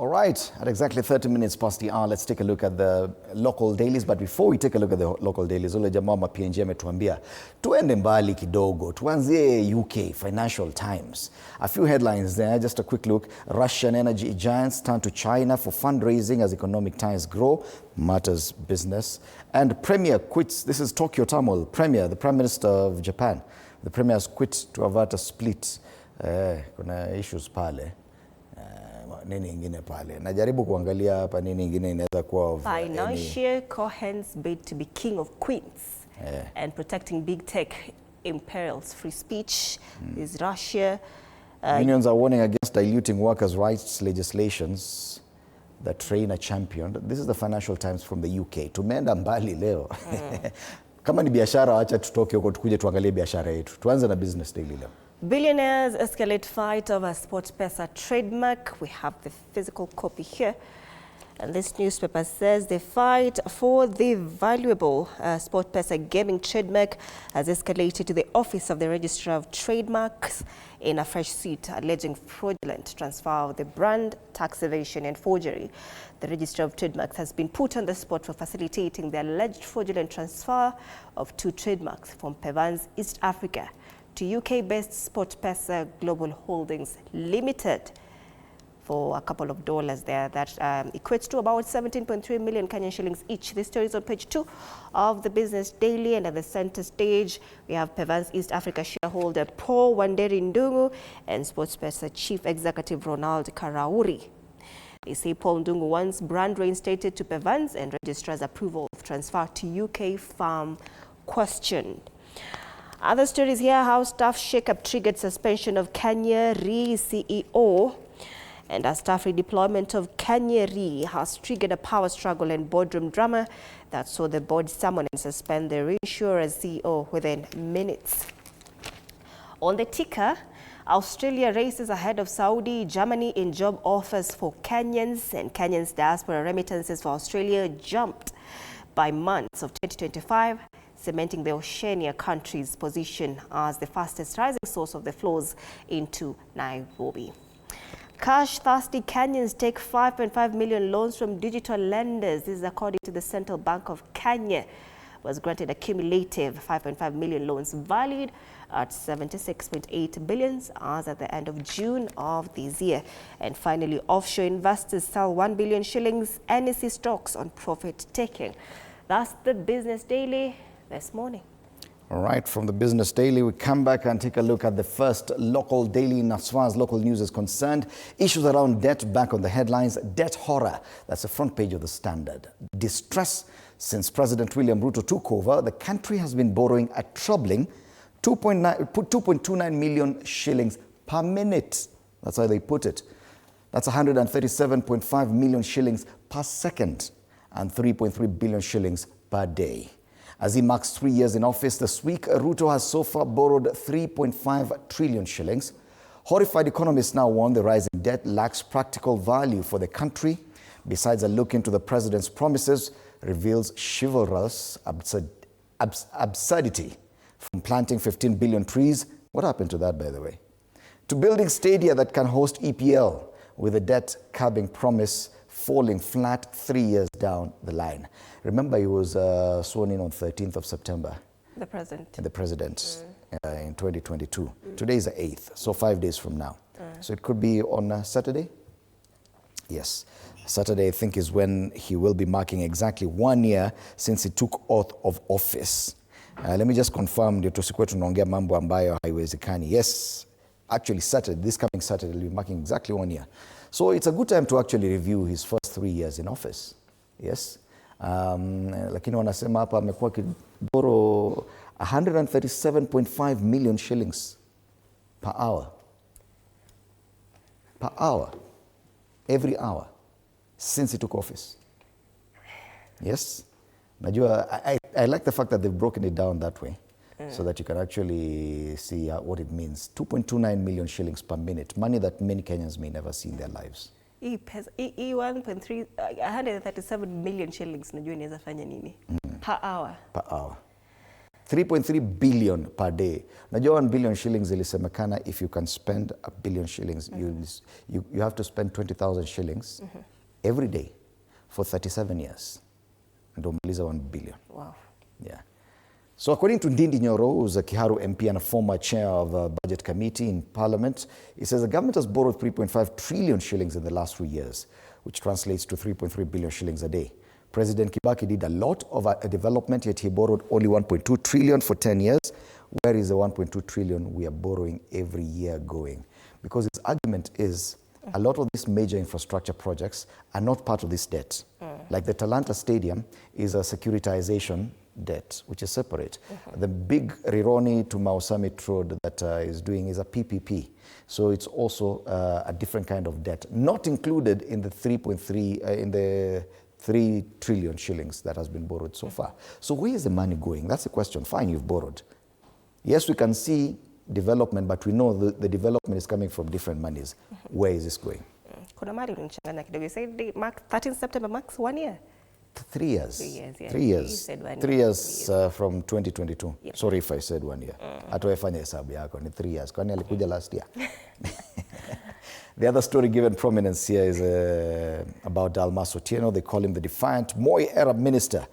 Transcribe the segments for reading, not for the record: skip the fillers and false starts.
All right, at exactly 30 minutes past the hour, let's take a look at the local dailies. But before we take a look at the local dailies, ule jamaa wa PNG ametuambia tuende mbali kidogo, tuanzie UK, Financial Times. A few headlines there, just a quick look. Russian energy giants turn to China for fundraising as economic ties grow, matters business. And Premier quits, this is Tokyo turmoil. Premier, the Prime Minister of Japan, the Premier has quit to avert a split. Kuna issues pale. Nini ingine pale. Najaribu kuangalia hapa nini ingine inaweza kuwa financial Cohen's bid to be king of queens and protecting big tech imperils free speech is Russia. Unions are warning against diluting workers' rights legislations that train a champion. This is the Financial Times from the UK. Tumeenda mbali leo. Kama ni biashara, acha tutoke huko tukuje tuangalie biashara yetu. Tuanze na Business Daily leo. Billionaires escalate fight over SportPesa trademark. We have the physical copy here. And this newspaper says the fight for the valuable SportPesa gaming trademark has escalated to the office of the Registrar of Trademarks in a fresh suit alleging fraudulent transfer of the brand, tax evasion and forgery. The Registrar of Trademarks has been put on the spot for facilitating the alleged fraudulent transfer of 2 trademarks from Pevans East Africa to UK-based SportPesa Global Holdings Limited for a couple of dollars there. That equates to about 17.3 million Kenyan shillings each. This story is on page 2 of the Business Daily, and at the center stage we have Pevans East Africa shareholder Paul Wanderi Ndungu and SportPesa Chief Executive Ronald Karauri. They say Paul Ndungu wants brand reinstated to Pevans and registrar's approval of transfer to UK farm questioned. Other stories here, how staff shake-up triggered suspension of Kenya Re CEO, and a staff redeployment of Kenya Re has triggered a power struggle and boardroom drama that saw the board summon and suspend the reinsurer's CEO within minutes. On the ticker, Australia races ahead of Saudi, Germany in job offers for Kenyans, and Kenyans' diaspora remittances for Australia jumped by months of 2025. Cementing the Oceania country's position as the fastest rising source of the flows into Nairobi. Cash-thirsty Kenyans take 5.5 million loans from digital lenders. This is according to the Central Bank of Kenya. Was granted a cumulative 5.5 million loans valued at 76.8 billion as at the end of June of this year. And finally, offshore investors sell 1 billion shillings NSE stocks on profit taking. That's the Business Daily this morning. All right, from the Business Daily, we come back and take a look at the first local daily in as far as local news is concerned. Issues around debt back on the headlines. Debt horror, that's the front page of the Standard. Distress since President William Ruto took over. The country has been borrowing a troubling 2.29 million shillings per minute. That's how they put it. That's 137.5 million shillings per second and 3.3 billion shillings per day. As he marks 3 years in office this week, Ruto has so far borrowed 3.5 trillion shillings. Horrified economists now warn the rising debt lacks practical value for the country. Besides, a look into the president's promises reveals chivalrous absurdity. From planting 15 billion trees, what happened to that, by the way, to building stadia that can host EPL, with a debt-curbing promise falling flat 3 years down the line. Remember, he was sworn in on 13th of September. The president. The president in 2022. Today is the 8th, so 5 days from now. So it could be on Saturday? Yes. Saturday, I think, is when he will be marking exactly 1 year since he took oath of office. Let me just confirm, ndio tusikuwe tunaongea mambo ambayo haiwezekani. Yes, actually Saturday, this coming Saturday, he'll be marking exactly 1 year. So it's a good time to actually review his first 3 years in office. Yes. Lakini wanasema hapa amekuwa kiboro 137.5 million shillings per hour. Per hour. Every hour since he took office. Yes. Najua, I like the fact that they've broken it down that way. So that you can actually see what it means. 2.29 million shillings per minute, money that many Kenyans may never see in their lives. 137 million shillings, najua inaweza fanya nini? Per hour. Per hour. 3.3 billion per day. Najua 1 billion shillings ilisemekana, if you can spend 1 billion shillings, you have to spend 20,000 shillings every day for 37 years. Ndio umaliza 1 billion. Wow. Yeah. So according to Ndindi Nyoro, who's a Kiharu MP and a former chair of the Budget Committee in Parliament, he says the government has borrowed 3.5 trillion shillings in the last 3 years, which translates to 3.3 billion shillings a day. President Kibaki did a lot of development, yet he borrowed only 1.2 trillion for 10 years. Where is the 1.2 trillion we are borrowing every year going? Because his argument is a lot of these major infrastructure projects are not part of this debt. Like the Talanta Stadium is a securitization debt, which is separate. The big Rironi to Mau Summit Road that is doing is a PPP. So it's also a different kind of debt, not included in the 3 trillion shillings that has been borrowed so far. So where is the money going? That's the question. Fine, you've borrowed. Yes, we can see development, but we know the development is coming from different monies. Where is this going? Kuna mali unichanganya kidogo. You said 13 September max 1 year? 3 years. 3 years, yeah. 3 years. You said 1 year. 3 years from 2022. Yep. Sorry if I said 1 year. Hatuwefanya hesabu yako ni 3 years. Kwani alikuja last year? The other story given prominence here is about Dalmas Otieno. They call him the defiant Moi Arab minister.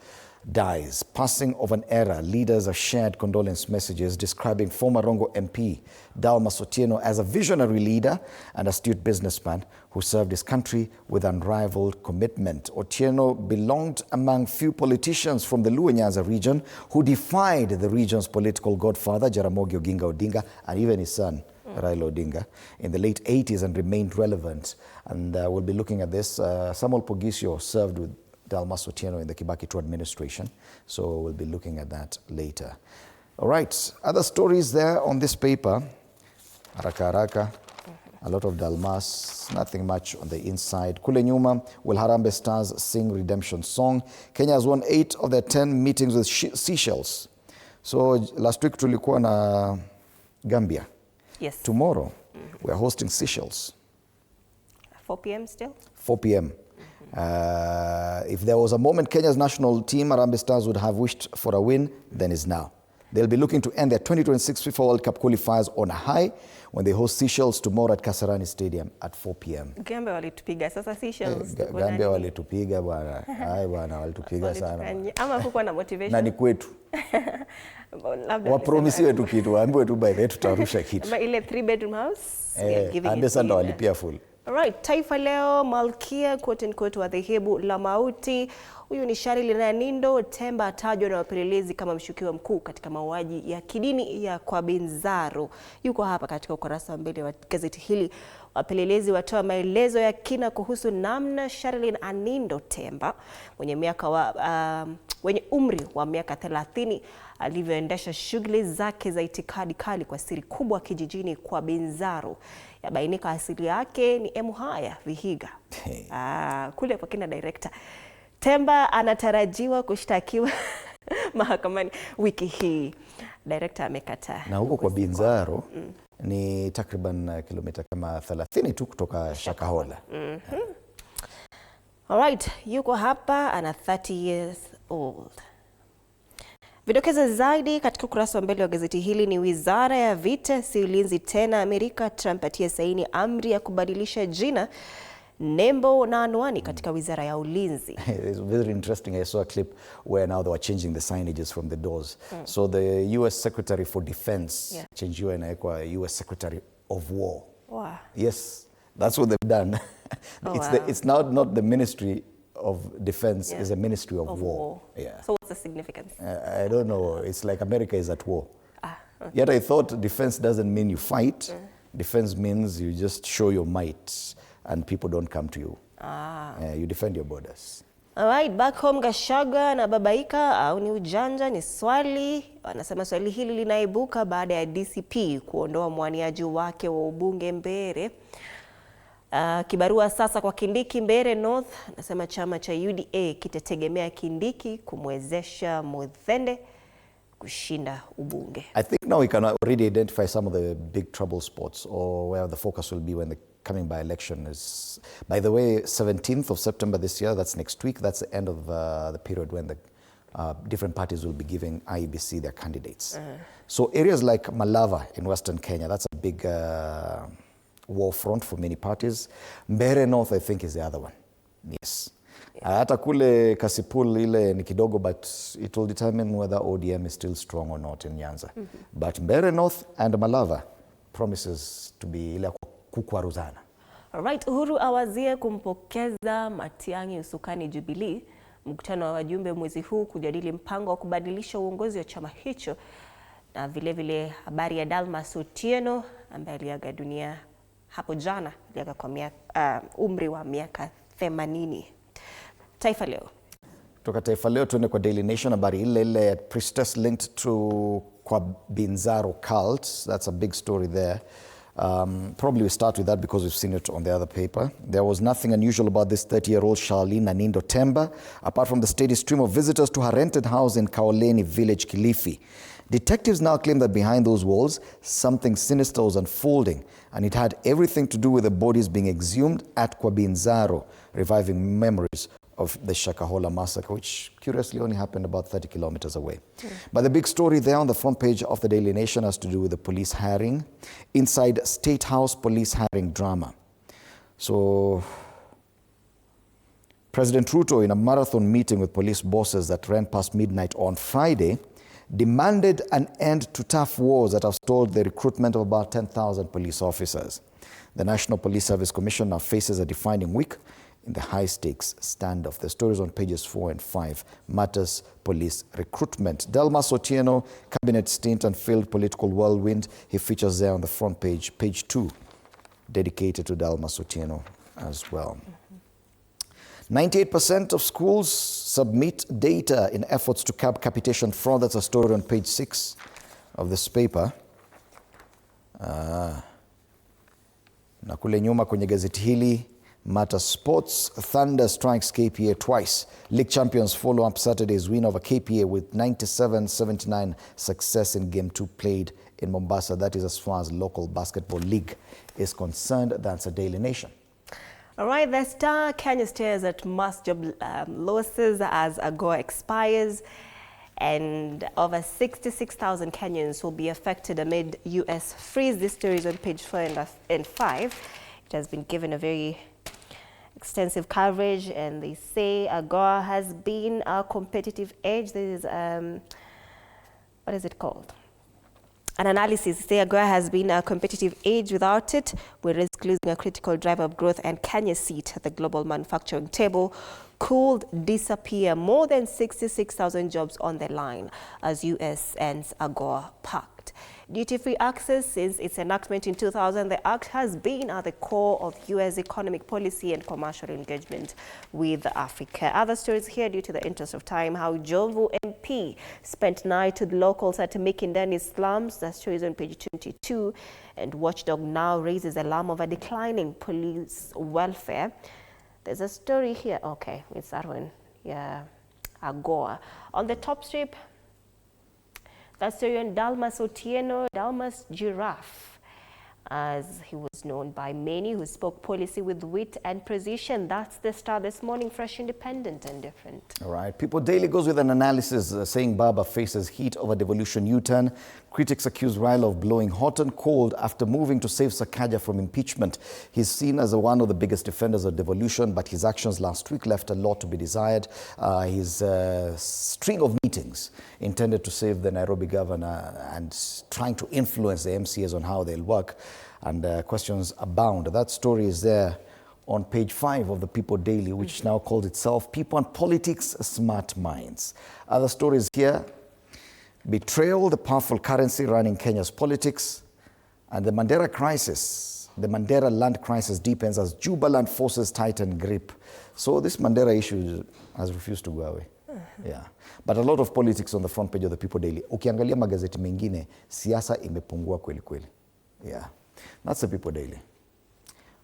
Dies. Passing of an era. Leaders have shared condolence messages describing former Rongo MP Dalmas Otieno as a visionary leader and astute businessman who served his country with unrivaled commitment. Otieno belonged among few politicians from the Luo Nyanza region who defied the region's political godfather Jaramogi Oginga Odinga and even his son Raila Odinga in the late 80s and remained relevant. And we'll be looking at this. Samuel Pogisio served with Dalmas Otieno in the Kibaki II administration. So we'll be looking at that later. All right, other stories there on this paper. Haraka haraka, a lot of Dalmas, nothing much on the inside. Kule nyuma, will Harambee Stars sing redemption song? Kenya has won 8 of their 10 meetings with Seychelles. So last week tulikuwa na Gambia. Yes. Tomorrow, we're hosting Seychelles. 4 p.m. still? 4 p.m. If there was a moment Kenya's national team, Harambee Stars, would have wished for a win, then is now. They'll be looking to end their 2026 FIFA World Cup qualifiers on a high when they host Seychelles tomorrow at Kasarani Stadium at 4 p.m. Gambia walitupiga sasa Seychelles. Gambia walitupiga bwana. Hai bwana walitupiga sana. Ama kuko na motivation. Na ni kwetu. Wapromisiwe tu kitu, waambiwe tu by the way tutarusha kitu. Ama ile 3-bedroom house. Ambesa ndo walipia full. Alright, Taifa Leo, Malkia, quote unquote, wa dhehebu la mauti. Huyu ni Sharilyn Anindo Temba atajwa na wapelelezi kama mshukiwa mkuu katika mauaji ya kidini ya kwa Binzaro. Yuko hapa katika ukurasa wa mbele wa gazeti hili. Wapelelezi watoa maelezo ya kina kuhusu namna Sharilyn Anindo Temba wenye umri wa miaka 30 alivyoendesha shughuli zake za itikadi kali kwa siri kubwa kijijini kwa Binzaro. Yabainika asili yake ni Emuhaya Vihiga. Kule kwa kina director. Temba anatarajiwa kushtakiwa mahakamani wiki hii. Director amekataa. Na huko kwa Binzaro ni takriban kilomita kama 30 tu kutoka Shakahola. Alright, yuko hapa ana 30 years old. Vidokezo zaidi katika ukurasa wa mbele wa gazeti hili ni Wizara ya Vita si ulinzi tena Amerika. Trump atia saini amri ya kubadilisha jina, nembo na anwani katika Wizara ya Ulinzi. It's very interesting. I saw a clip where now they were changing the signages from the doors. So the US Secretary for Defense changiwa inaekwa US Secretary of War. Wow. Yes, that's what they've done. It's now not the Ministry of Defense, it's a Ministry of War. Yeah. So what's the significance? I don't know. It's like America is at war. Yet I thought defense doesn't mean you fight. Defense means you just show your might and people don't come to you. You defend your borders. Alright, back home Gashaga na babaika au ni ujanja ni swali. Wanasema swali hili linaibuka baada ya DCP kuondoa mwaniaji wake wa ubunge Mbere. Kibarua sasa kwa Kindiki Mbere North. Nasema chama cha UDA kitategemea Kindiki kumwezesha Muthende kushinda ubunge. I think now we can already identify some of the big trouble spots or where the focus will be when the coming by election is. By the way, 17th of September this year, that's next week, that's the end of the period when the different parties will be giving IEBC their candidates. So areas like Malava in Western Kenya, that's a big war front for many parties. Mbeere North, I think, is the other one. Yes. Hata kule Kasipul ile ni kidogo, but it will determine whether ODM is still strong or not in Nyanza. But Mbeere North and Malava promises to be ile kukwaruzana. Alright, Uhuru awazie kumpokeza Matiang'i usukani Jubilee. Mkutano wa wajumbe mwezi huu kujadili mpango wa kubadilisha uongozi wa chama hicho, na vile vile habari ya Dalmas Otieno ambaye aliaga dunia hapo jana, aliaga kwa umri wa miaka 80. Taifa Leo. Kutoka Taifa Leo tuende kwa Daily Nation, habari ile priestess linked to kwa Binzaro cult. That's a big story there. Probably we start with that because we've seen it on the other paper. There was nothing unusual about this 30-year-old Charlene Nanindo Temba, apart from the steady stream of visitors to her rented house in Kaoleni village, Kilifi. Detectives now claim that behind those walls, something sinister was unfolding, and it had everything to do with the bodies being exhumed at Kwabinzaro, reviving memories of the Shakahola massacre, which curiously only happened about 30 kilometers away. But the big story there on the front page of the Daily Nation has to do with the police hiring, inside State House police hiring drama. So President Ruto, in a marathon meeting with police bosses that ran past midnight on Friday, demanded an end to tough wars that have stalled the recruitment of about 10,000 police officers. The National Police Service Commission now faces a defining week in the high-stakes standoff. The stories on pages 4 and 5 matters police recruitment. Dalmas Otieno, cabinet stint and failed political whirlwind. He features there on the front page, page 2, dedicated to Dalmas Otieno as well. 98% of schools submit data in efforts to curb capitation fraud. That's a story on page 6 of this paper. Na kule nyuma kwenye gazeti hili, Matter Sports, Thunder strikes KPA twice. League champions follow up Saturday's win over KPA with 97-79 success in Game 2 played in Mombasa. That is as far as local basketball league is concerned. That's a Daily Nation. All right, the Star Kenya stares at mass job losses as AGOA expires, and over 66,000 Kenyans will be affected amid US freeze. This story is on page 4 and 5. It has been given a very extensive coverage, and they say AGOA has been a competitive edge. This is, what is it called? An analysis. Say AGOA has been a competitive edge. Without it, we risk losing a critical driver of growth, and Kenya's seat at the global manufacturing table could disappear. More than 66,000 jobs on the line as US ends AGOA pact. Duty-free access since its enactment in 2000, the act has been at the core of US economic policy and commercial engagement with Africa. Other stories here, due to the interest of time, how Jomvu MP spent night with locals at Mikindani slums. That story is on page 22. And Watchdog now raises alarm of a declining police welfare. There's a story here. Okay, it's that one. Yeah, AGOA. On the top strip, that story on Dalmas Otieno, Dalmas Giraffe, as he was known by many, who spoke policy with wit and precision. That's the Star this morning, fresh, independent and different. All right. People Daily goes with an analysis saying BAMBA faces heat over devolution U-turn. Critics accuse Raila of blowing hot and cold after moving to save Sakaja from impeachment. He's seen as one of the biggest defenders of devolution, but his actions last week left a lot to be desired. His string of meetings intended to save the Nairobi governor and trying to influence the MCAs on how they'll work, and questions abound. That story is there on page 5 of the People Daily, which now calls itself People and Politics, Smart Minds. Other stories here: betrayal, the powerful currency running Kenya's politics, and the Mandera crisis. The Mandera land crisis deepens as Jubaland forces tighten grip. So this Mandera issue has refused to go away. Yeah. But a lot of politics on the front page of the People Daily. Ukiangalia magazeti mengine, siasa imepungua kweli kweli. Yeah. That's the People Daily.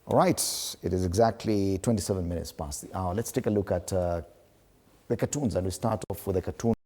All right. It is exactly 27 minutes past the hour. Let's take a look at the cartoons, and we start off with a cartoon